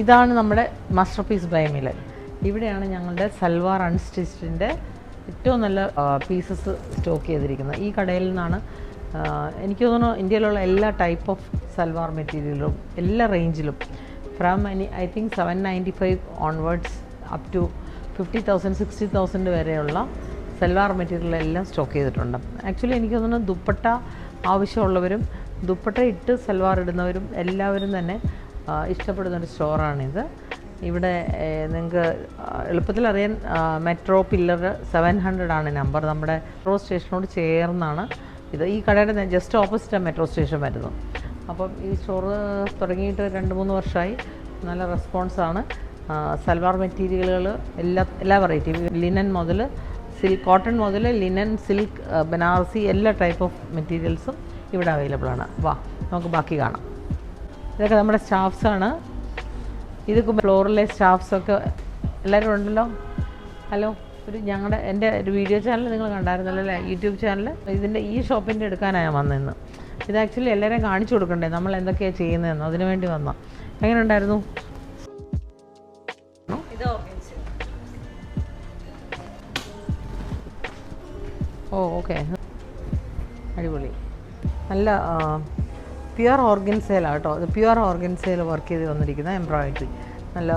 ഇതാണ് നമ്മുടെ master piece by Milan. ഇവിടെയാണ് ഞങ്ങളുടെ സൽവാർ അൺസ്റ്റിച്ചിൻ്റെ ഏറ്റവും നല്ല പീസസ് സ്റ്റോക്ക് ചെയ്തിരിക്കുന്നത്. ഈ കടയിൽ നിന്നാണ് എനിക്ക് തോന്നുന്നു ഇന്ത്യയിലുള്ള എല്ലാ ടൈപ്പ് ഓഫ് സൽവാർ മെറ്റീരിയലും എല്ലാ റേഞ്ചിലും from I think 795 onwards up to 50,000 60,000 വരെയുള്ള സൽവാർ മെറ്റീരിയൽ എല്ലാം സ്റ്റോക്ക് ചെയ്തിട്ടുണ്ട്. ആക്ച്വലി എനിക്ക് തോന്നുന്നു ദുപ്പട്ട ആവശ്യമുള്ളവരും ദുപ്പട്ട ഇട്ട് സൽവാർ ഇടുന്നവരും എല്ലാവരും തന്നെ ഇഷ്ടപ്പെടുന്നൊരു സ്റ്റോറാണിത്. ഇവിടെ നിങ്ങൾക്ക് എളുപ്പത്തിൽ അറിയാൻ മെട്രോ പില്ലർ 700 ആണ് നമ്പർ. നമ്മുടെ മെട്രോ സ്റ്റേഷനോട് ചേർന്നാണ് ഇത്. ഈ കടയുടെ ജസ്റ്റ് ഓപ്പോസിറ്റാണ് മെട്രോ സ്റ്റേഷൻ വരുന്നത്. അപ്പം ഈ സ്റ്റോറ് തുടങ്ങിയിട്ട് 2-3 വർഷമായി. നല്ല റെസ്പോൺസാണ്. സൽവാർ മെറ്റീരിയലുകൾ എല്ലാ വെറൈറ്റി, ലിനൻ മുതൽ കോട്ടൺ മുതൽ ലിനൻ, സിൽക്ക്, ബനാറസി എല്ലാ ടൈപ്പ് ഓഫ് മെറ്റീരിയൽസും ഇവിടെ അവൈലബിൾ ആണ്. വാ നമുക്ക് ബാക്കി കാണാം. ഇതൊക്കെ നമ്മുടെ സ്റ്റാഫ്സാണ്. ഇതൊക്കെ ഫ്ലോറിലെ സ്റ്റാഫ്സൊക്കെ എല്ലാവരും ഉണ്ടല്ലോ. ഹലോ, എൻ്റെ ഒരു വീഡിയോ ചാനൽ നിങ്ങൾ കണ്ടായിരുന്നല്ലോ അല്ലേ, യൂട്യൂബ് ചാനൽ. ഈ ഷോപ്പിൻ്റെ എടുക്കാനാണ് ഞാൻ വന്നതെന്ന്. ഇത് ആക്ച്വലി എല്ലാവരെയും കാണിച്ചു കൊടുക്കണ്ടേ നമ്മൾ എന്തൊക്കെയാണ് ചെയ്യുന്നതെന്ന്, അതിനു വേണ്ടി വന്ന. എങ്ങനെ ഉണ്ടായിരുന്നു? ഓ ഓക്കെ, അടിപൊളി. നല്ല പ്യുവർ ഓർഗൻസയിലാണ് കേട്ടോ. ഇത് പ്യുവർ ഓർഗൻസയിൽ വർക്ക് ചെയ്ത് വന്നിരിക്കുന്ന എംബ്രോയിഡറി. നല്ല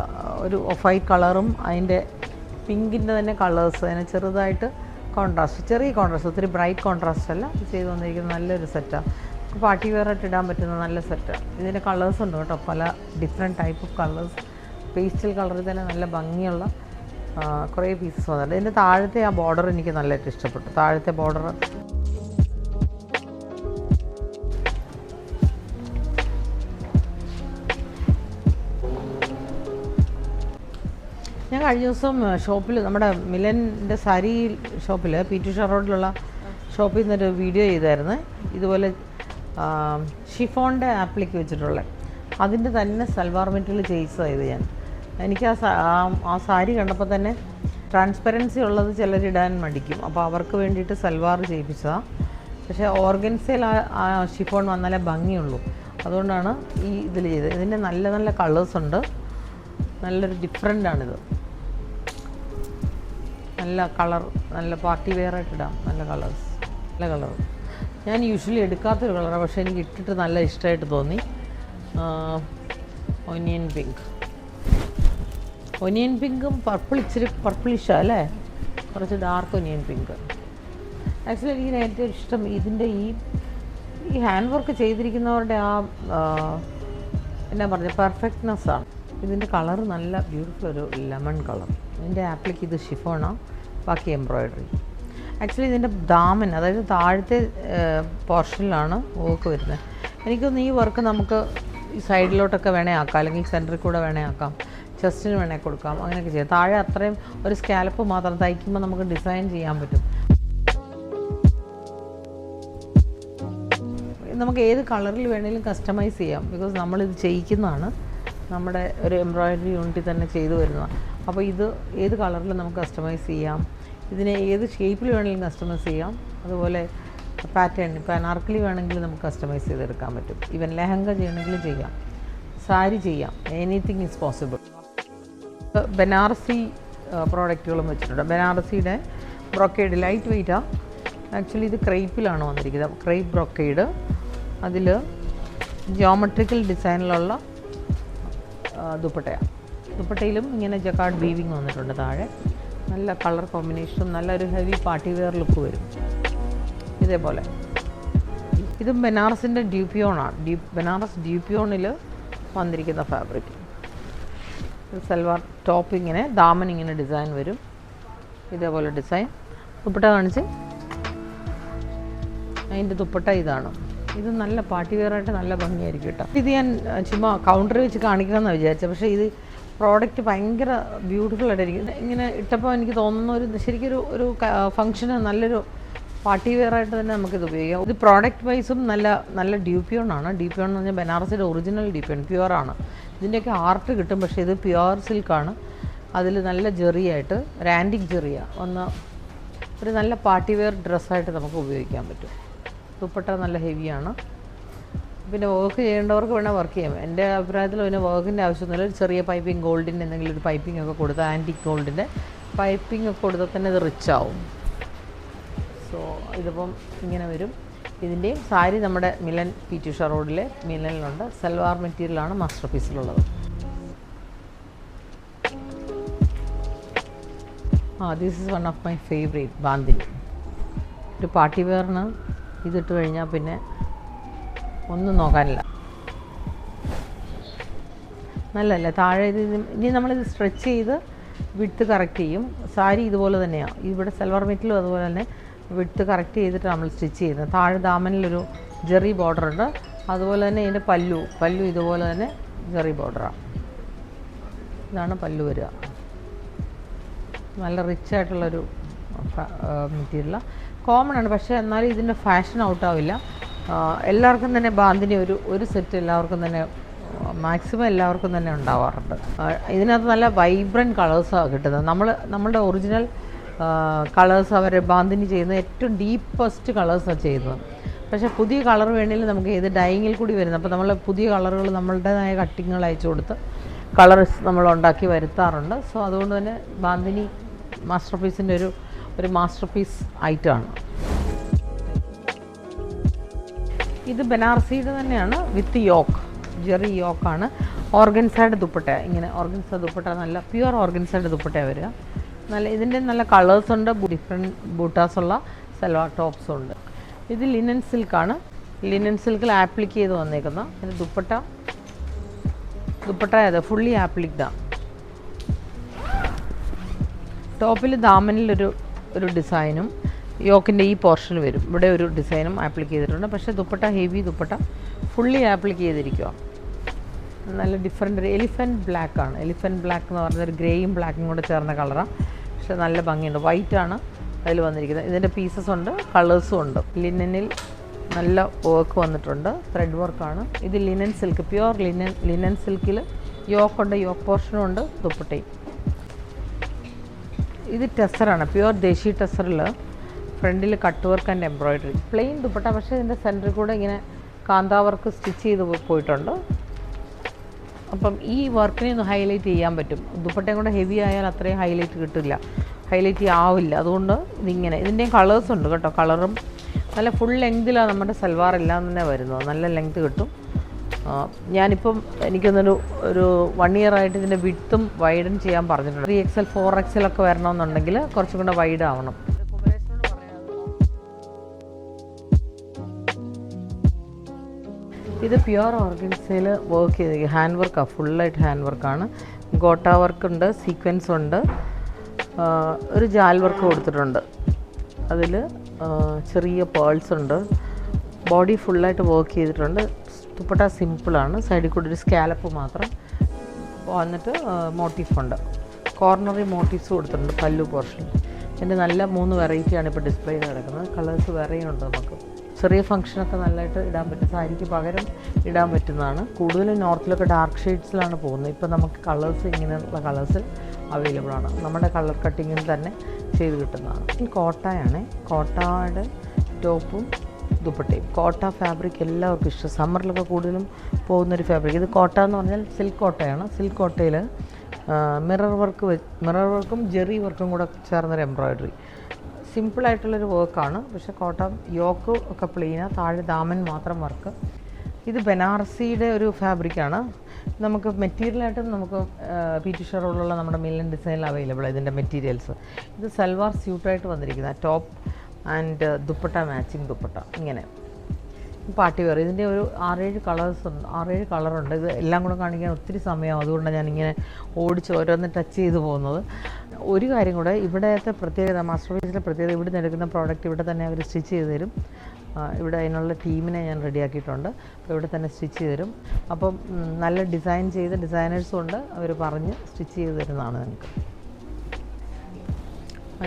ഒരു ഓഫ് വൈറ്റ് കളറും അതിൻ്റെ പിങ്കിൻ്റെ തന്നെ കളേഴ്സ്, അതിന് ചെറുതായിട്ട് കോൺട്രാസ്റ്റ്, ചെറിയ കോൺട്രാസ്റ്റ്, ഒത്തിരി ബ്രൈറ്റ് കോൺട്രാസ്റ്റ് അല്ല ചെയ്ത് വന്നിരിക്കുന്ന നല്ലൊരു സെറ്റാണ്. പാർട്ടി വെയറായിട്ട് ഇടാൻ പറ്റുന്ന നല്ല സെറ്റാണ്. ഇതിൻ്റെ കളേഴ്സ് ഉണ്ട് കേട്ടോ, പല different type of colours. Pastel കളറിൽ തന്നെ നല്ല ഭംഗിയുള്ള കുറേ പീസസ് വന്നിട്ടുണ്ട്. ഇതിൻ്റെ താഴത്തെ ആ ബോർഡർ എനിക്ക് നല്ലതായിട്ട് ഇഷ്ടപ്പെട്ടു. താഴത്തെ ബോർഡർ ഞാൻ കഴിഞ്ഞ ദിവസം ഷോപ്പിൽ, നമ്മുടെ മിലൻ്റെ സാരി ഷോപ്പിൽ, പി2 ഷാ റോഡിലുള്ള ഷോപ്പിൽ നിന്നൊരു വീഡിയോ ചെയ്തായിരുന്നു. ഇതുപോലെ ഷിഫോണിൻ്റെ ആപ്ലിക്ക് വെച്ചിട്ടുള്ള അതിൻ്റെ തന്നെ സൽവാർ മെറ്റീരിയൽ ചെയ്തത് ഞാൻ. എനിക്ക് ആ സാരി കണ്ടപ്പോൾ തന്നെ ട്രാൻസ്പെറൻസി ഉള്ളത് ചിലരിടാൻ മടിക്കും, അപ്പോൾ അവർക്ക് വേണ്ടിയിട്ട് സൽവാർ ചെയ്യിപ്പിച്ചതാണ്. പക്ഷേ ഓർഗൻസയിൽ ആ ഷിഫോൺ വന്നാലേ ഭംഗിയുള്ളൂ. അതുകൊണ്ടാണ് ഈ ഇതിൽ ചെയ്തത്. ഇതിൻ്റെ നല്ല നല്ല കളേഴ്സ് ഉണ്ട്. നല്ലൊരു ഡിഫറെൻ്റാണിത്. നല്ല കളർ, നല്ല പാർട്ടി വെയറായിട്ട് ഇടാം. നല്ല കളേഴ്സ്, നല്ല കളർ. ഞാൻ യൂഷ്വലി എടുക്കാത്തൊരു കളറാണ്, പക്ഷേ എനിക്ക് ഇട്ടിട്ട് നല്ല ഇഷ്ടമായിട്ട് തോന്നി. Onion pink. ഒനിയൻ പിങ്കും പർപ്പിൾ, ഇച്ചിരി പർപ്പിളിഷാണ് അല്ലേ, കുറച്ച് ഡാർക്ക് ഒനിയൻ പിങ്ക്. ആക്ച്വലി എനിക്ക് ഏറ്റവും ഇഷ്ടം ഇതിൻ്റെ ഈ ഹാൻഡ് വർക്ക് ചെയ്തിരിക്കുന്നവരുടെ എന്നാ പറഞ്ഞ പെർഫെക്റ്റ്നെസ്സാണ്. ഇതിൻ്റെ കളർ നല്ല ബ്യൂട്ടിഫുൾ ഒരു ലെമൺ കളർ. ഇതിൻ്റെ ആപ്ലിക്ക് ഇത് ഷിഫോണാണ്, ബാക്കി എംബ്രോയ്ഡറി. ആക്ച്വലി ഇതിൻ്റെ ദാമൻ, അതായത് താഴത്തെ പോർഷനിലാണ് വർക്ക് വരുന്നത്. എനിക്കൊന്ന് ഈ വർക്ക് നമുക്ക് ഈ സൈഡിലോട്ടൊക്കെ വേണേ ആക്കാം, അല്ലെങ്കിൽ സെൻറ്ററിൽ കൂടെ വേണേ ആക്കാം, ചെസ്റ്റിന് വേണേൽ കൊടുക്കാം, അങ്ങനെയൊക്കെ ചെയ്യാം. താഴെ അത്രയും ഒരു സ്കാലപ്പ് മാത്രം തയ്ക്കുമ്പോൾ നമുക്ക് ഡിസൈൻ ചെയ്യാൻ പറ്റും. നമുക്ക് ഏത് കളറിൽ വേണമെങ്കിലും കസ്റ്റമൈസ് ചെയ്യാം. ബിക്കോസ് നമ്മളിത് ചെയ്യിക്കുന്നതാണ്, നമ്മുടെ ഒരു എംബ്രോയ്ഡറി യൂണിറ്റിൽ തന്നെ ചെയ്തു വരുന്നതാണ്. അപ്പോൾ ഇത് ഏത് കളറിൽ നമുക്ക് കസ്റ്റമൈസ് ചെയ്യാം, ഇതിനെ ഏത് ഷേപ്പിൽ വേണമെങ്കിലും കസ്റ്റമൈസ് ചെയ്യാം. അതുപോലെ പാറ്റേൺ, ഇപ്പോൾ അനാർക്കലി വേണമെങ്കിൽ നമുക്ക് കസ്റ്റമൈസ് ചെയ്തെടുക്കാൻ പറ്റും. ഈവൻ ലെഹങ്ക ചെയ്യണമെങ്കിലും ചെയ്യാം, സാരി ചെയ്യാം, എനിത്തിങ് ഈസ് പോസിബിൾ. ബനാറസി പ്രോഡക്റ്റുകളും വെച്ചിട്ടുണ്ട്. ബനാറസിയുടെ ബ്രൊക്കേഡ് ലൈറ്റ് വെയ്റ്റാണ്. ആക്ച്വലി ഇത് ക്രേപ്പിലാണ് വന്നിരിക്കുന്നത്, ക്രേപ്പ് ബ്രൊക്കേഡ്. അതിൽ ജിയോമെട്രിക്കൽ ഡിസൈനിലുള്ള ദുപ്പട്ടയാണ്. ദുപ്പട്ടയിലും ഇങ്ങനെ ജക്കാർഡ് വീവിങ് വന്നിട്ടുണ്ട് താഴെ. നല്ല കളർ കോമ്പിനേഷനും നല്ലൊരു ഹെവി പാർട്ടി വെയർ ലുക്ക് വരും. ഇതേപോലെ ഇതും ബനാറസിൻ്റെ ഡ്യൂപ്പിയോണാണ്. ബനാറസ് ഡ്യൂപ്പിയോണിൽ വന്നിരിക്കുന്ന ഫാബ്രിക്. സൽവാർ ടോപ്പ് ഇങ്ങനെ, ദാമൻ ഇങ്ങനെ ഡിസൈൻ വരും. ഇതേപോലെ ഡിസൈൻ. ദുപ്പട്ട കാണിച്ച്, അതിൻ്റെ ദുപ്പട്ട ഇതാണ്. ഇത് നല്ല പാർട്ടി വെയറായിട്ട് നല്ല ഭംഗിയായിരിക്കും കേട്ടോ. ഇത് ഞാൻ ചുമ്മാ കൗണ്ടറിൽ വെച്ച് കാണിക്കണമെന്നാണ് വിചാരിച്ചത്. പക്ഷേ ഇത് പ്രോഡക്റ്റ് ഭയങ്കര ബ്യൂട്ടിഫുൾ ആയിട്ടായിരിക്കും. ഇങ്ങനെ ഇട്ടപ്പോൾ എനിക്ക് തോന്നുന്ന ശരിക്കൊരു ഫംഗ്ഷന് നല്ലൊരു പാർട്ടി വെയറായിട്ട് തന്നെ നമുക്കിത് ഉപയോഗിക്കാം. ഇത് പ്രോഡക്റ്റ് വൈസും നല്ല ഡ്യൂപ്പിയോണാണ്. ഡ്യൂപ്പിയോൺ എന്ന് പറഞ്ഞാൽ ബനാറസിയുടെ ഒറിജിനൽ ഡ്യൂപ്പിയോൺ, പ്യുവറാണ്. ഇതിൻ്റെയൊക്കെ ആർട്ട് കിട്ടും, പക്ഷേ ഇത് പ്യുവർ സിൽക്കാണ്. അതിൽ നല്ല ജെറിയായിട്ട്, ഒരു ആൻറ്റിക് ജെറിയ ഒരു നല്ല പാർട്ടി വെയർ ഡ്രസ്സായിട്ട് നമുക്ക് ഉപയോഗിക്കാൻ പറ്റും. ദുപ്പട്ട നല്ല ഹെവിയാണ്. പിന്നെ വർക്ക് ചെയ്യേണ്ടവർക്ക് വേണേൽ വർക്ക് ചെയ്യാം. എൻ്റെ അഭിപ്രായത്തിൽ പിന്നെ വർക്കിൻ്റെ ആവശ്യമൊന്നുമില്ല. ഒരു ചെറിയ പൈപ്പിംഗ് ഗോൾഡിൻ്റെ എന്തെങ്കിലും ഒരു പൈപ്പിംഗ് ഒക്കെ കൊടുത്താൽ ആൻറ്റിക് ഗോൾഡിൻ്റെ പൈപ്പിംഗ് ഒക്കെ കൊടുത്താൽ തന്നെ ഇത് റിച്ച് ആവും. സോ ഇതിപ്പം ഇങ്ങനെ വരും. ഇതിൻ്റെയും സാരി നമ്മുടെ മിലൻ പി ടി ഉഷ റോഡിലെ മിലനിലുണ്ട്. സൽവാർ മെറ്റീരിയലാണ് മാസ്റ്റർ പീസിലുള്ളത്. This is one of my favourite bandhani. ഒരു പാർട്ടി വെയറിന് ഇതിട്ട് കഴിഞ്ഞാൽ പിന്നെ ഒന്നും നോക്കാനില്ല. നല്ലതല്ലേ? താഴെ ഇത് ഇനി നമ്മളിത് സ്ട്രെച്ച് ചെയ്ത് വിഡ്ത്ത് കറക്റ്റ് ചെയ്യും. സാരി ഇതുപോലെ തന്നെയാണ്. ഇവിടെ സൽവാർ മെറ്റീരിയലും അതുപോലെ തന്നെ വിഡ്ത്ത് കറക്റ്റ് ചെയ്തിട്ട് നമ്മൾ സ്റ്റിച്ച് ചെയ്യുന്നത്. താഴെ ദാമനിലൊരു ജെറി ബോർഡർ ഉണ്ട്. അതുപോലെ തന്നെ ഇതിൻ്റെ പല്ലു ഇതുപോലെ തന്നെ ജെറി ബോർഡറാണ്. ഇതാണ് പല്ലു വരിക. നല്ല റിച്ച് ആയിട്ടുള്ളൊരു മെറ്റീരിയലാണ്. കോമൺ ആണ്, പക്ഷേ എന്നാലും ഇതിൻ്റെ ഫാഷൻ ഔട്ടാവില്ല. എല്ലാവർക്കും തന്നെ ബാന്തിനി ഒരു സെറ്റ് എല്ലാവർക്കും തന്നെ മാക്സിമം എല്ലാവർക്കും തന്നെ ഉണ്ടാവാറുണ്ട്. ഇതിനകത്ത് നല്ല വൈബ്രൻറ്റ് കളേഴ്സാണ് കിട്ടുന്നത്. നമ്മളുടെ ഒറിജിനൽ കളേഴ്സ് അവർ ബാന്തിനി ചെയ്യുന്നത് ഏറ്റവും ഡീപ്പസ്റ്റ് കളേഴ്സാണ് ചെയ്യുന്നത്. പക്ഷേ പുതിയ കളർ വേണമെങ്കിൽ നമുക്ക് ഇത് ഡൈയിങ്ങിൽ കൂടി വരുന്നത്. അപ്പോൾ നമ്മൾ പുതിയ കളറുകൾ നമ്മളുടേതായ കട്ടിങ്ങുകൾ അയച്ചു കൊടുത്ത് കളേഴ്സ് നമ്മൾ ഉണ്ടാക്കി വരുത്താറുണ്ട്. സോ അതുകൊണ്ട് തന്നെ ബാന്തിനി മാസ്റ്റർ പീസിൻ്റെ ഒരു മാസ്റ്റർ പീസ് ഐറ്റമാണ്. ഇത് ബനാറസിയുടെ തന്നെയാണ് വിത്ത് യോക്ക്, ജെറി യോക്കാണ്. ഓർഗൻസയുടെ ദുപ്പട്ട, ഇങ്ങനെ ഓർഗൻസ ദുപ്പട്ട, നല്ല പ്യുവർ ഓർഗൻസയുടെ ദുപ്പട്ട വരിക. നല്ല ഇതിൻ്റെ നല്ല കളേഴ്സ് ഉണ്ട്. ഡിഫറെൻറ്റ് ബൂട്ടാസുള്ള സൽവാർ ടോപ്സും ഉണ്ട്. ഇത് ലിനൻ സിൽക്കാണ്. ലിനൻ സിൽക്കിൽ ആപ്ലിക്ക് ചെയ്ത് വന്നേക്കുന്ന ഇതിൻ്റെ ദുപ്പട്ട അത് ഫുള്ളി ആപ്ലിക്ഡാണ്. ടോപ്പിൽ ദാമനിലൊരു ഡിസൈനും യോക്കിൻ്റെ ഈ പോർഷൻ വരും. ഇവിടെ ഒരു ഡിസൈനും ആപ്ലിക്ക് ചെയ്തിട്ടുണ്ട്. പക്ഷേ ദുപ്പട്ട ഹെവി ദുപ്പട്ട ഫുള്ളി ആപ്ലിക്ക് ചെയ്തിരിക്കുക. നല്ല ഡിഫറെൻ്റ് ഒരു എലിഫൻറ്റ് ബ്ലാക്കാണ്. എലിഫൻറ്റ് ബ്ലാക്ക് എന്ന് പറഞ്ഞാൽ ഒരു ഗ്രേയും ബ്ലാക്കും കൂടെ ചേർന്ന കളറാണ്. പക്ഷേ നല്ല ഭംഗിയുണ്ട്. വൈറ്റാണ് അതിൽ വന്നിരിക്കുന്നത്. ഇതിൻ്റെ പീസസ് ഉണ്ട്, കളേഴ്സും ഉണ്ട്. ലിനനിൽ നല്ല വർക്ക് വന്നിട്ടുണ്ട്, ത്രെഡ് വർക്കാണ്. ഇത് ലിനൻ സിൽക്ക്, പ്യുവർ ലിനൻ സിൽക്കിൽ യോക്കുണ്ട്, യോക്ക് പോർഷനും ഉണ്ട്, ദുപ്പട്ടയും. ഇത് ടെസറാണ്, പ്യുവർ ദേശി ടെസറിൽ ഫ്രണ്ടിൽ cut work and embroidery. Plain dupatta, പക്ഷേ ഇതിൻ്റെ സെൻറ്ററിൽ കൂടെ ഇങ്ങനെ കാന്താ വർക്ക് സ്റ്റിച്ച് ചെയ്ത് പോയിട്ടുണ്ട്. അപ്പം ഈ വർക്കിനെ ഒന്ന് ഹൈലൈറ്റ് ചെയ്യാൻ പറ്റും. ദുപ്പട്ടയും കൂടെ ഹെവി ആയാൽ അത്രയും ഹൈലൈറ്റ് കിട്ടില്ല, ഹൈലൈറ്റ് ആവില്ല. അതുകൊണ്ട് ഇതിങ്ങനെ ഇതിൻ്റെയും കളേഴ്സ് ഉണ്ട് കേട്ടോ. കളറും നല്ല ഫുൾ ലെങ്തിലാണ് നമ്മുടെ സൽവാർ എല്ലാം തന്നെ വരുന്നത്. നല്ല ലെങ്ത് കിട്ടും. ഞാനിപ്പം എനിക്കൊന്നൊരു 1 year ആയിട്ട് ഇതിൻ്റെ വിഡ്ത്തും വൈഡൻ ചെയ്യാൻ പറഞ്ഞിട്ടുണ്ട്. 3XL 4XL ഒക്കെ വരണമെന്നുണ്ടെങ്കിൽ കുറച്ചും കൂടെ വൈഡ് ആവണം. ഇത് പ്യുവർ ഓർഗൻസയിൽ വർക്ക് ചെയ്തിരിക്കുക, ഹാൻഡ് വർക്കാണ്, ഫുള്ളായിട്ട് ഹാൻഡ് വർക്കാണ്. ഗോട്ട വർക്കുണ്ട്, സീക്വൻസ് ഉണ്ട്, ഒരു ജാൽ വർക്ക് കൊടുത്തിട്ടുണ്ട്. അതിൽ ചെറിയ പേൾസ് ഉണ്ട്. ബോഡി ഫുള്ളായിട്ട് വർക്ക് ചെയ്തിട്ടുണ്ട്. ദുപ്പട്ട സിമ്പിളാണ്, സൈഡിൽ കൂടി ഒരു സ്കാലപ്പ് മാത്രം വന്നിട്ട് മോട്ടീഫുണ്ട്. കോർണറി മോട്ടീവ്സ് കൊടുത്തിട്ടുണ്ട് പല്ലു പോർഷൻ. എൻ്റെ നല്ല 3 വെറൈറ്റിയാണ് ഇപ്പോൾ ഡിസ്പ്ലേ ചെയ്ത് കിടക്കുന്നത്. കളേഴ്സ് വേറെയുണ്ട്. നമുക്ക് ചെറിയ ഫംഗ്ഷനൊക്കെ നല്ലതായിട്ട് ഇടാൻ പറ്റും, സാരിക്ക് പകരം ഇടാൻ പറ്റുന്നതാണ്. കൂടുതലും നോർത്തിലൊക്കെ ഡാർക്ക് ഷെയ്ഡ്സിലാണ് പോകുന്നത്. ഇപ്പോൾ നമുക്ക് കളേഴ്സ് ഇങ്ങനെയുള്ള കളേഴ്സിൽ അവൈലബിൾ ആണ്. നമ്മുടെ കളർ കട്ടിങ്ങിൽ തന്നെ ചെയ്ത് കിട്ടുന്നതാണ്. കോട്ടയാണ്, കോട്ടയുടെ ടോപ്പും ദുപ്പട്ടയും. കോട്ട ഫാബ്രിക് എല്ലാവർക്കും ഇഷ്ടം, സമ്മറിലൊക്കെ കൂടുതലും പോകുന്നൊരു ഫാബ്രിക്. ഇത് കോട്ട എന്ന് പറഞ്ഞാൽ സിൽക്ക് കോട്ടയാണ്. സിൽക്ക് കോട്ടയിൽ മിറർ വർക്കും ജെറി വർക്കും കൂടെ ചേർന്നൊരു എംബ്രോയ്ഡറി. സിമ്പിളായിട്ടുള്ളൊരു വർക്കാണ്. പക്ഷേ കോട്ട യോക്ക് ഒക്കെ പ്ലെയിനാണ്, താഴെ ദാമൻ മാത്രം വർക്ക്. ഇത് ബനാറസിയുടെ ഒരു ഫാബ്രിക്കാണ്. നമുക്ക് മെറ്റീരിയലായിട്ടും നമുക്ക് പി ടി ഉഷ റോഡിലുള്ള നമ്മുടെ മില്ലൻ ഡിസൈനിൽ അവൈലബിൾ ഇതിൻ്റെ മെറ്റീരിയൽസ്. ഇത് സൽവാർ സ്യൂട്ടായിട്ട് വന്നിരിക്കുന്ന top and dupatta, matching dupatta. ഇങ്ങനെ പാർട്ടി വെയർ. ഇതിൻ്റെ ഒരു 6-7 കളേഴ്സ് ഉണ്ട്, 6-7 കളറുണ്ട്. ഇത് എല്ലാം കൂടെ കാണിക്കാൻ ഒത്തിരി സമയമാവും. അതുകൊണ്ടാണ് ഞാനിങ്ങനെ ഓടിച്ച് ഓരോന്ന് ടച്ച് ചെയ്ത് പോകുന്നത്. ഒരു കാര്യം കൂടെ, ഇവിടത്തെ പ്രത്യേകത, മാസ്റ്റർ പീസിലെ പ്രത്യേകത, ഇവിടെ നിന്ന് എടുക്കുന്ന പ്രോഡക്റ്റ് ഇവിടെ തന്നെ അവർ സ്റ്റിച്ച് ചെയ്ത് തരും. ഇവിടെ അതിനുള്ള ടീമിനെ ഞാൻ റെഡിയാക്കിയിട്ടുണ്ട്. അപ്പോൾ ഇവിടെ തന്നെ സ്റ്റിച്ച് ചെയ്ത് തരും. അപ്പം നല്ല ഡിസൈൻ ചെയ്ത ഡിസൈനേഴ്സും ഉണ്ട്, അവർ പറഞ്ഞ് സ്റ്റിച്ച് ചെയ്ത് തരുന്നതാണ് നിങ്ങൾക്ക്.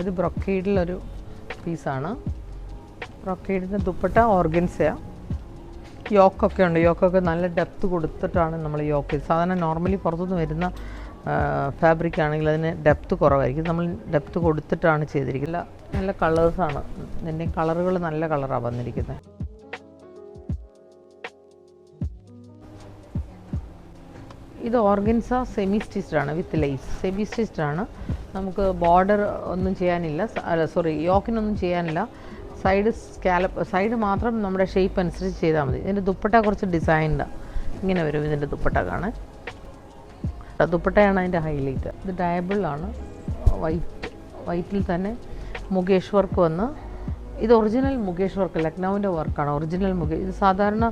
അത് ബ്രൊക്കേഡിലൊരു പീസാണ്. ബ്രൊക്കേഡിൻ്റെ ദുപ്പട്ട ഓർഗൻസയാണ്. യോക്കൊക്കെ ഉണ്ട്. യോക്കൊക്കെ നല്ല ഡെപ്ത്ത് കൊടുത്തിട്ടാണ് നമ്മൾ യോക്ക്. സാധാരണ നോർമലി പുറത്തുനിന്ന് വരുന്ന ഫാബ്രിക് ആണെങ്കിൽ അതിന് ഡെപ്ത്ത് കുറവായിരിക്കും. നമ്മൾ ഡെപ്ത്ത് കൊടുത്തിട്ടാണ് ചെയ്തിരിക്കുന്നത്. നല്ല കളേഴ്സാണ്. ഇതിൻ്റെ കളറുകൾ നല്ല കളറാണ് വന്നിരിക്കുന്നത്. ഇത് ഓർഗൻസ സെമി സ്റ്റിച്ച്ഡ് ആണ് വിത്ത് ലേസ്. സെമി സ്റ്റിച്ച്ഡ് ആണ്. നമുക്ക് ബോർഡർ ഒന്നും ചെയ്യാനില്ല, സോറി യോക്കിനൊന്നും ചെയ്യാനില്ല. സൈഡ് മാത്രം നമ്മുടെ ഷേപ്പ് അനുസരിച്ച് ചെയ്താൽ മതി. ഇതിൻ്റെ ദുപ്പട്ട കുറച്ച് ഡിസൈൻഡ് ഇങ്ങനെ വരും. ഇതിൻ്റെ ദുപ്പട്ട കാണാൻ, ദുപ്പട്ടയാണ് അതിൻ്റെ ഹൈലൈറ്റ്. ഇത് ഡയബിളാണ്, വൈറ്റിൽ തന്നെ മുകേഷ് വർക്ക് വന്ന്. ഇത് ഒറിജിനൽ മുകേഷ് വർക്ക്, ലക്നൗവിൻ്റെ വർക്കാണ്. ഒറിജിനൽ മുകേഷ്. ഇത് സാധാരണ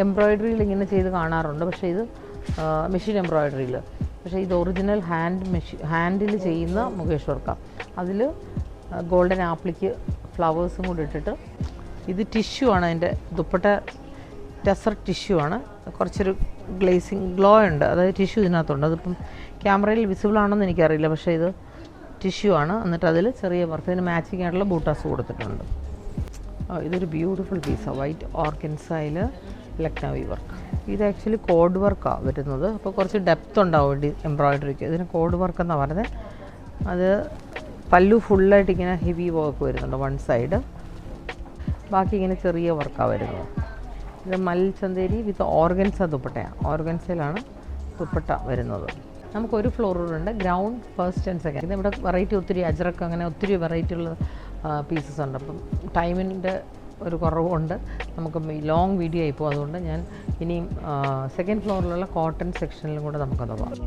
എംബ്രോയ്ഡറിയിൽ ഇങ്ങനെ ചെയ്ത് കാണാറുണ്ട്, പക്ഷേ ഇത് മെഷീൻ എംബ്രോയ്ഡറിയിൽ. പക്ഷേ ഇത് ഒറിജിനൽ ഹാൻഡിൽ ചെയ്യുന്ന മുകേഷ് വർക്കാണ്. അതിൽ ഗോൾഡൻ ആപ്ലിക്ക് ഫ്ലവേഴ്സും കൂടി ഇട്ടിട്ട്. ഇത് ടിഷ്യൂ ആണ്. അതിൻ്റെ ദുപ്പട്ട ടെസർ ടിഷ്യൂ ആണ്. കുറച്ചൊരു ഗ്ലോ ഉണ്ട്, അതായത് ടിഷ്യൂ ഇതിനകത്തുണ്ട്. അതിപ്പം ക്യാമറയിൽ വിസിബിൾ ആണെന്ന് എനിക്കറിയില്ല, പക്ഷേ ഇത് ടിഷ്യൂ ആണ്. എന്നിട്ട് അതിൽ ചെറിയ വർക്ക്, ഇതിന് മാച്ചിങ് ആയിട്ടുള്ള ബൂട്ടാസ് കൊടുത്തിട്ടുണ്ട്. ഇതൊരു ബ്യൂട്ടിഫുൾ പീസാണ്. വൈറ്റ് ഓർഗൻസയിൽ ലക്നൗവി വർക്ക്. ഇത് ആക്ച്വലി കോഡ് വർക്കാണ് വരുന്നത്. അപ്പോൾ കുറച്ച് ഡെപ്ത് ഉണ്ടാവും എംബ്രോയ്ഡറിക്ക്. ഇതിന് കോഡ് വർക്ക് എന്നാണ് പറയുന്നത്. അത് പല്ലു ഫുള്ളായിട്ട് ഇങ്ങനെ ഹെവി വർക്ക് വരുന്നുണ്ട് വൺ സൈഡ്, ബാക്കി ഇങ്ങനെ ചെറിയ വർക്കാണ് വരുന്നത്. ഇത് മൽ ചന്തേരി വിത്ത് ഓർഗൻസ ദുപ്പട്ടയാണ്. ഓർഗൻസയിലാണ് ദുപ്പട്ട വരുന്നത്. നമുക്കൊരു ഫ്ലോറുണ്ട്, ഗ്രൗണ്ട്, ഫസ്റ്റ് ആൻഡ് സെക്കൻഡ്. ഇവിടെ വെറൈറ്റി ഒത്തിരി അജ്രക്ക് അങ്ങനെ ഒത്തിരി വെറൈറ്റി ഉള്ള പീസസ് ഉണ്ട്. അപ്പം ടൈമിൻ്റെ ഒരു കുറവുണ്ട്, നമുക്ക് ലോങ് വീഡിയോ ആയിപ്പോൾ. അതുകൊണ്ട് ഞാൻ ഇനിയും സെക്കൻഡ് ഫ്ലോറിലുള്ള കോട്ടൺ സെക്ഷനിലും കൂടെ നമുക്കത് പോകാം.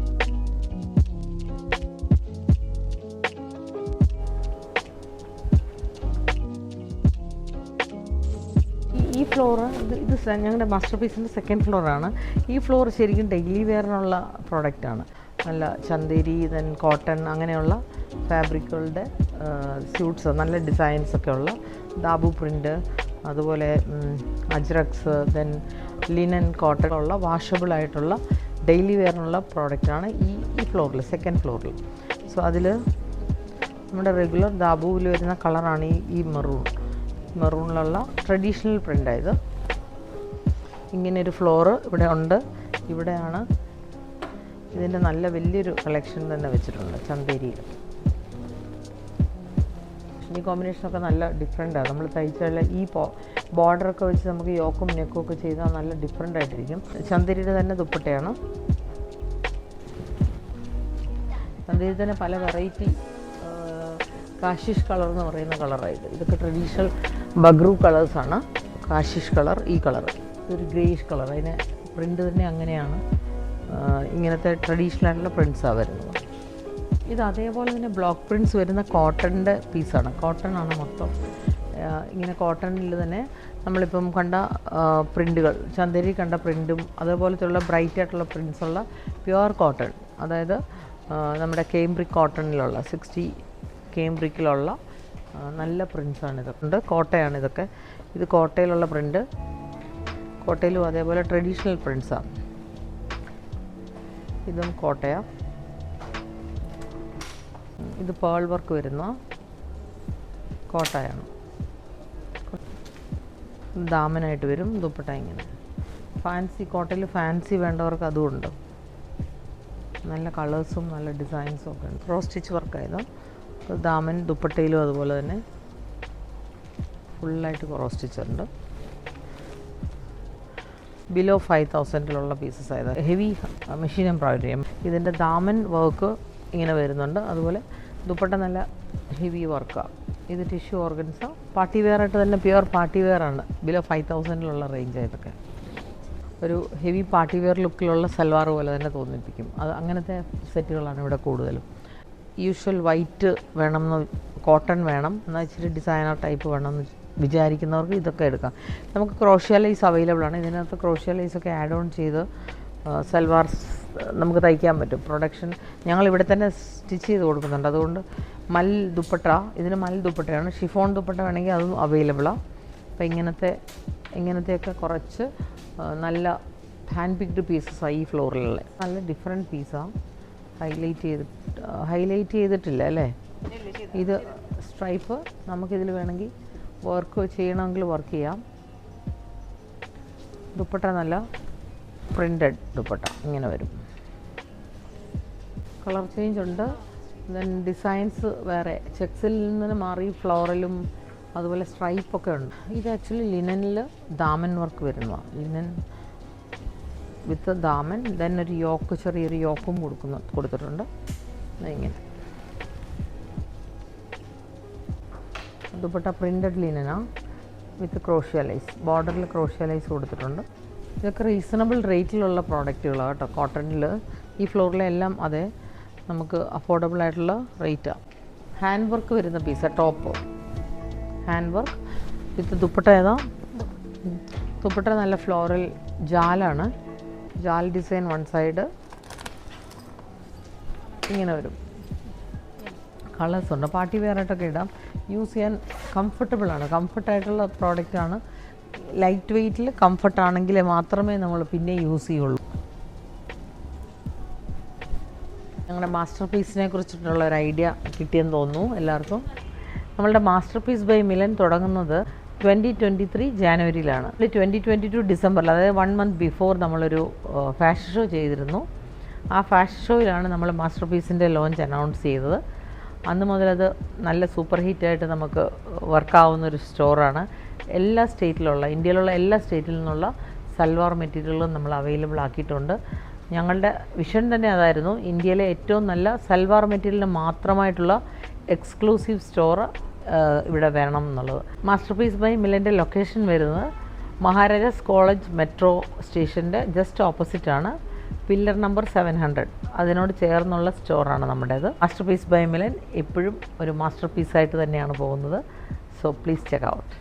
ഈ ഫ്ലോറ് ഇത് ഞങ്ങളുടെ മാസ്റ്റർ പീസിൻ്റെ സെക്കൻഡ് ഫ്ലോറാണ്. ഈ ഫ്ലോർ ശരിക്കും ഡെയിലി വെയറിനുള്ള പ്രോഡക്റ്റാണ്. നല്ല ചന്തേരി, ദെൻ കോട്ടൺ, അങ്ങനെയുള്ള ഫാബ്രിക്കുകളുടെ സ്യൂട്ട്സ്, നല്ല ഡിസൈൻസൊക്കെ ഉള്ള ദാബു പ്രിൻ്റ്, അതുപോലെ അജ്രക്സ്, ദെൻ ലിനൻ, കോട്ടൺ ഉള്ള വാഷബിളായിട്ടുള്ള ഡെയിലി വെയറിനുള്ള പ്രോഡക്റ്റാണ് ഈ ഫ്ലോറിൽ, സെക്കൻഡ് ഫ്ലോറിൽ. സോ അതിൽ നമ്മുടെ റെഗുലർ ദാബുവിൽ വരുന്ന കളറാണ് ഈ മെറൂണിലുള്ള ട്രഡീഷണൽ പ്രിൻ്റായത്. ഇങ്ങനെയൊരു ഫ്ലോറ് ഇവിടെ ഉണ്ട്. ഇവിടെയാണ് ഇതിൻ്റെ നല്ല വലിയൊരു കളക്ഷൻ തന്നെ വെച്ചിട്ടുണ്ട് ചന്തേരിയിൽ. ഈ കോമ്പിനേഷനൊക്കെ നല്ല ഡിഫറെൻറ്റാണ്. നമ്മൾ തയ്ച്ചുള്ള ഈ ബോർഡറൊക്കെ വെച്ച് നമുക്ക് യോക്കും നെക്കും ഒക്കെ ചെയ്താൽ നല്ല ഡിഫറെൻ്റ് ആയിട്ടിരിക്കും. ചന്തേരിയുടെ തന്നെ ദുപ്പട്ടയാണ്. ചന്തേരി തന്നെ പല വെറൈറ്റി കാശിഷ് കളർ എന്ന് പറയുന്ന കളറായിട്ട്. ഇതൊക്കെ ട്രഡീഷണൽ ബഗ്രു കളേഴ്സാണ്. കാശിഷ് കളർ, ഈ കളർ, ഇതൊരു ഗ്രേയിഷ് കളർ. അതിന് പ്രിൻ്റ് തന്നെ അങ്ങനെയാണ്. ഇങ്ങനത്തെ ട്രഡീഷണൽ ആയിട്ടുള്ള പ്രിൻസാണ് വരുന്നത്. ഇത് അതേപോലെ തന്നെ ബ്ലോക്ക് പ്രിൻറ്റ്സ് വരുന്ന കോട്ടണിൻ്റെ പീസാണ്. കോട്ടൺ ആണ് മൊത്തം. ഇങ്ങനെ കോട്ടണിൽ തന്നെ നമ്മളിപ്പം കണ്ട പ്രിൻറ്റുകൾ, ചന്തേരി കണ്ട പ്രിൻറ്റും അതേപോലത്തുള്ള ബ്രൈറ്റ് ആയിട്ടുള്ള പ്രിൻസുള്ള പ്യുവർ കോട്ടൺ, അതായത് നമ്മുടെ കേംബ്രിക് കോട്ടണിലുള്ള 60 കേംബ്രിക്കിലുള്ള നല്ല പ്രിൻസാണ് ഇതൊക്കെ. കോട്ടയാണ് ഇതൊക്കെ. ഇത് കോട്ടയിലുള്ള പ്രിൻറ്റ്. കോട്ടയിലും അതേപോലെ ട്രഡീഷണൽ പ്രിൻസാണ്. ഇതും കോട്ടയാണ്. ഇത് പേൾ വർക്ക് വരുന്ന കോട്ടയാണ്. ദാമനായിട്ട് വരും ദുപ്പട്ട ഇങ്ങനെ. ഫാൻസി കോട്ടയിൽ ഫാൻസി വേണ്ടവർക്ക് അതുമുണ്ട്. നല്ല കളേഴ്സും നല്ല ഡിസൈൻസും ഒക്കെ ഉണ്ട്. ക്രോസ് സ്റ്റിച്ച് വർക്കായത്. ദാമൻ ദുപ്പട്ടയിലും അതുപോലെ തന്നെ ഫുള്ളായിട്ട് ക്രോസ് സ്റ്റിച്ച് ഉണ്ട്. ബിലോ 5000 പീസസ് ആയത്. Heavy machine embroidery. ഇതിൻ്റെ ദാമൻ വർക്ക് ഇങ്ങനെ വരുന്നുണ്ട്. അതുപോലെ ദുപ്പട്ട നല്ല ഹെവി വർക്കാണ്. ഇത് ടിഷ്യൂ ഓർഗൻസ. പാർട്ടി വെയർ ആയിട്ട് തന്നെ പ്യുവർ പാർട്ടി വെയർ ആണ്. ബിലോ 5000 റേഞ്ച് ആയിട്ടൊക്കെ ഒരു ഹെവി പാർട്ടി വെയർ ലുക്കിലുള്ള സൽവാർ പോലെ തന്നെ തോന്നിപ്പിക്കും. അത് അങ്ങനത്തെ സെറ്റുകളാണ് ഇവിടെ കൂടുതലും. യൂഷ്വൽ വൈറ്റ് വേണമെന്ന്, കോട്ടൺ വേണം എന്നാൽ ഇച്ചിരി ഡിസൈനർ ടൈപ്പ് വേണമെന്ന് വിചാരിക്കുന്നവർക്ക് ഇതൊക്കെ എടുക്കാം. നമുക്ക് ക്രോഷ്യ ലൈസ് അവൈലബിൾ ആണ്. ഇതിനകത്ത് ക്രോഷ്യ ലൈസൊക്കെ ആഡ് ഓൺ ചെയ്ത് സൽവാർ നമുക്ക് തയ്ക്കാൻ പറ്റും. പ്രൊഡക്ഷൻ ഞങ്ങളിവിടെ തന്നെ സ്റ്റിച്ച് ചെയ്ത് കൊടുക്കുന്നുണ്ട്. അതുകൊണ്ട് മൽ ദുപ്പട്ട, ഇതിന് മൽ ദുപ്പട്ടയാണ്. ഷിഫോൺ ദുപ്പട്ട വേണമെങ്കിൽ അതും അവൈലബിളാണ്. അപ്പോൾ ഇങ്ങനത്തെയൊക്കെ കുറച്ച് നല്ല ഹാൻഡ് പിക്ഡ് പീസസാണ് ഈ ഫ്ലോറിലുള്ള. നല്ല ഡിഫറെൻറ്റ് പീസാണ്. ഹൈലൈറ്റ് ചെയ്തിട്ടില്ല അല്ലേ? ഇത് സ്ട്രൈപ്പ് നമുക്കിതിൽ വേണമെങ്കിൽ വർക്ക് ചെയ്യണമെങ്കിൽ വർക്ക് ചെയ്യാം. ദുപ്പട്ട നല്ല പ്രിൻ്റഡ് ദുപ്പട്ട ഇങ്ങനെ വരും. കളർ ചേഞ്ച് ഉണ്ട്. ദെൻ ഡിസൈൻസ് വേറെ, ചെക്സിൽ നിന്ന് മാറി ഫ്ലോറലും അതുപോലെ സ്ട്രൈപ്പൊക്കെ ഉണ്ട്. ഇത് ആക്ച്വലി ലിനനിൽ ദാമൻ വർക്ക് വരുന്നതാണ്. വിത്ത് ദാമൻ, ദെൻ ഒരു യോക്ക്, ചെറിയൊരു യോക്കും കൊടുത്തിട്ടുണ്ട്. ഇങ്ങനെ ദുപ്പട്ട പ്രിൻറ്റഡ് ലിനനാണ് വിത്ത് ക്രോഷ്യ ലൈസ്, ബോർഡറിൽ ക്രോഷ്യ ലൈസ് കൊടുത്തിട്ടുണ്ട്. ഇതൊക്കെ റീസണബിൾ റേറ്റിലുള്ള പ്രോഡക്റ്റുകളാണ് കേട്ടോ. കോട്ടണിൽ ഈ ഫ്ലോറിലെ എല്ലാം അതെ നമുക്ക് അഫോർഡബിൾ ആയിട്ടുള്ള റേറ്റാണ്. ഹാൻഡ് വർക്ക് വരുന്ന പീസാണ് top, hand work with dupatta. ഏതാ ദുപ്പട്ട നല്ല ഫ്ലോറൽ ജാലാണ്, ജാൽ ഡിസൈൻ വൺ സൈഡ് ഇങ്ങനെ വരും. കളേഴ്സ് ഉണ്ട്, പാർട്ടി വെയർ ആയിട്ടൊക്കെ ഇടാം, യൂസ് ചെയ്യാൻ കംഫർട്ടബിളാണ്, കംഫർട്ടായിട്ടുള്ള പ്രോഡക്റ്റാണ്. ലൈറ്റ് വെയ്റ്റിൽ കംഫർട്ടാണെങ്കിൽ മാത്രമേ നമ്മൾ പിന്നെ യൂസ് ചെയ്യുള്ളൂ. ഞങ്ങളുടെ മാസ്റ്റർ പീസിനെ കുറിച്ചിട്ടുള്ള ഒരു ഐഡിയ കിട്ടിയെന്ന് തോന്നുന്നു എല്ലാവർക്കും. നമ്മളുടെ മാസ്റ്റർ പീസ് ബൈ മിലൻ തുടങ്ങുന്നത് 2023 ജാനുവരിയിലാണ്. 2022 ഡിസംബറിൽ, അതായത് 1 മന്ത് ബിഫോർ നമ്മളൊരു ഫാഷൻ ഷോ ചെയ്തിരുന്നു. ആ ഫാഷൻ ഷോയിലാണ് നമ്മൾ മാസ്റ്റർ പീസിൻ്റെ ലോഞ്ച് അനൗൺസ് ചെയ്തത്. അന്ന് മുതലത് നല്ല സൂപ്പർ ഹിറ്റായിട്ട് നമുക്ക് വർക്കാവുന്നൊരു സ്റ്റോറാണ്. എല്ലാ സ്റ്റേറ്റിലുള്ള, ഇന്ത്യയിലുള്ള എല്ലാ സ്റ്റേറ്റിൽ നിന്നുള്ള സൽവാർ മെറ്റീരിയലുകളും നമ്മൾ അവൈലബിൾ ആക്കിയിട്ടുണ്ട്. ഞങ്ങളുടെ വിഷൻ തന്നെ അതായിരുന്നു, ഇന്ത്യയിലെ ഏറ്റവും നല്ല സൽവാർ മെറ്റീരിയലിന് മാത്രമായിട്ടുള്ള എക്സ്ക്ലൂസീവ് സ്റ്റോർ ഇവിടെ വേണം എന്നുള്ളത്. മാസ്റ്റർ പീസ് ബൈ മിലൻ്റെ ലൊക്കേഷൻ വരുന്നത് മഹാരാജാസ് കോളേജ് മെട്രോ സ്റ്റേഷൻ്റെ ജസ്റ്റ് ഓപ്പോസിറ്റാണ്, പില്ലർ നമ്പർ 700. അതിനോട് ചേർന്നുള്ള സ്റ്റോറാണ് നമ്മുടേത്. മാസ്റ്റർ പീസ് ബൈ മിലൻ എപ്പോഴും ഒരു മാസ്റ്റർ പീസായിട്ട് തന്നെയാണ് പോകുന്നത്. So please check out.